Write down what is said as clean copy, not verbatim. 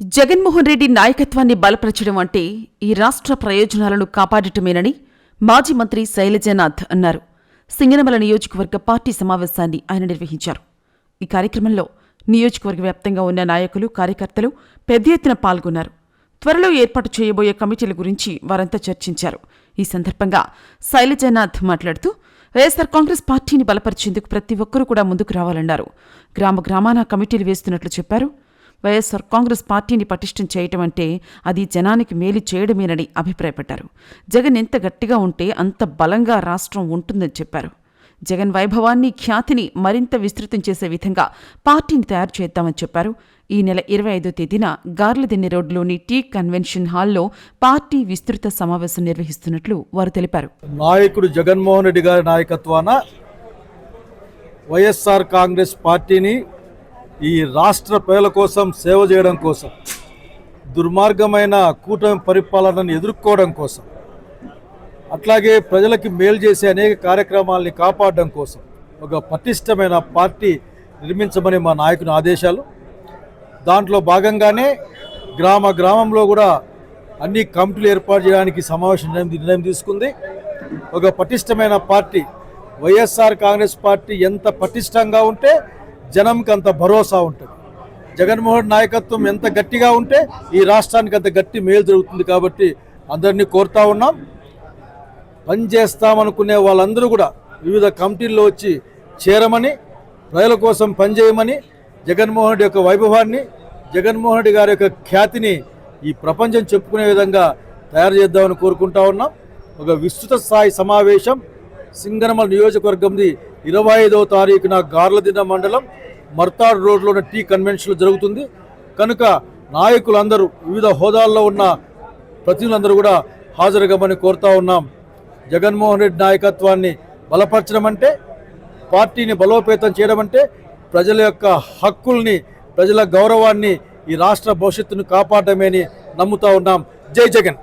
జగన్మోహన్ రెడ్డి నాయకత్వాన్ని బలపరచడం అంటే ఈ రాష్ట్ర ప్రయోజనాలను కాపాడటమేనని మాజీ మంత్రి శైలజనాథ్ అన్నారు. సింగనమల నియోజకవర్గ పార్టీ సమావేశాన్ని ఆయన నిర్వహించారు. ఈ కార్యక్రమంలో నియోజకవర్గ వ్యాప్తంగా ఉన్న నాయకులు, కార్యకర్తలు పెద్ద ఎత్తున పాల్గొన్నారు. త్వరలో ఏర్పాటు చేయబోయే కమిటీల గురించి వారంతా చర్చించారు. ఈ సందర్భంగా శైలజనాథ్ మాట్లాడుతూ వైఎస్సార్ కాంగ్రెస్ పార్టీని బలపరిచేందుకు ప్రతి ఒక్కరూ కూడా ముందుకు రావాలన్నారు. గ్రామాన కమిటీలు వేస్తున్నట్లు చెప్పారు. వైఎస్సార్ కాంగ్రెస్ పార్టీని పటిష్టం చేయటం అంటే అది జనానికి మేలు చేయడమేనని అభిప్రాయపడ్డారు. జగన్ ఎంత గట్టిగా ఉంటే అంత బలంగా రాష్ట్రం ఉంటుందని చెప్పారు. జగన్ వైభవాన్ని, ఖ్యాతిని మరింత విస్తృతం చేసే విధంగా పార్టీని తయారు చేద్దామని చెప్పారు. ఈ నెల 25వ తేదీన గార్లదిన్నె రోడ్లోని టీ కన్వెన్షన్ హాల్లో పార్టీ విస్తృత సమావేశం నిర్వహిస్తున్నట్లు వారు తెలిపారు. నాయకుడు జగన్మోహన్ రెడ్డి గారి నాయకత్వాన వైఎస్ఆర్ కాంగ్రెస్ పార్టీని ఈ రాష్ట్ర ప్రజల కోసం సేవ చేయడం కోసం, దుర్మార్గమైన కూటమి పరిపాలనను ఎదుర్కోవడం కోసం, అట్లాగే ప్రజలకి మేలు చేసే అనేక కార్యక్రమాలని కాపాడడం కోసం ఒక పటిష్టమైన పార్టీ నిర్మించమని మా నాయకుని ఆదేశాలు. దాంట్లో భాగంగానే గ్రామంలో కూడా అన్ని కమిటీలు ఏర్పాటు చేయడానికి సమావేశం నిర్ణయం తీసుకుంది. ఒక పటిష్టమైన పార్టీ వైఎస్ఆర్ కాంగ్రెస్ పార్టీ ఎంత పటిష్టంగా ఉంటే జనంకి అంత భరోసా ఉంటుంది. జగన్మోహన్ నాయకత్వం ఎంత గట్టిగా ఉంటే ఈ రాష్ట్రానికి అంత గట్టి మేలు జరుగుతుంది. కాబట్టి అందరినీ కోరుతా ఉన్నాం, పనిచేస్తామనుకునే వాళ్ళందరూ కూడా వివిధ కమిటీల్లో వచ్చి చేరమని, ప్రజల కోసం పనిచేయమని, జగన్మోహన్ రెడ్డి యొక్క వైభవాన్ని, జగన్మోహన్ రెడ్డి గారి యొక్క ఖ్యాతిని ఈ ప్రపంచం చెప్పుకునే విధంగా తయారు చేద్దామని కోరుకుంటా ఉన్నాం. ఒక విస్తృత స్థాయి సమావేశం సింగనమల నియోజకవర్గంది 25వ తారీఖున గార్లదిన్నె మండలం మర్తాడ్ రోడ్లోని టీ కన్వెన్షన్ జరుగుతుంది. కనుక నాయకులందరూ, వివిధ హోదాల్లో ఉన్న ప్రతినిధులందరూ కూడా హాజరుగామని కోరుతా ఉన్నాం. జగన్మోహన్ రెడ్డి నాయకత్వాన్ని బలపరచడం అంటే, పార్టీని బలోపేతం చేయడం అంటే ప్రజల యొక్క హక్కుల్ని, ప్రజల గౌరవాన్ని, ఈ రాష్ట్ర భవిష్యత్తును కాపాడమని నమ్ముతా ఉన్నాం. జై జగన్.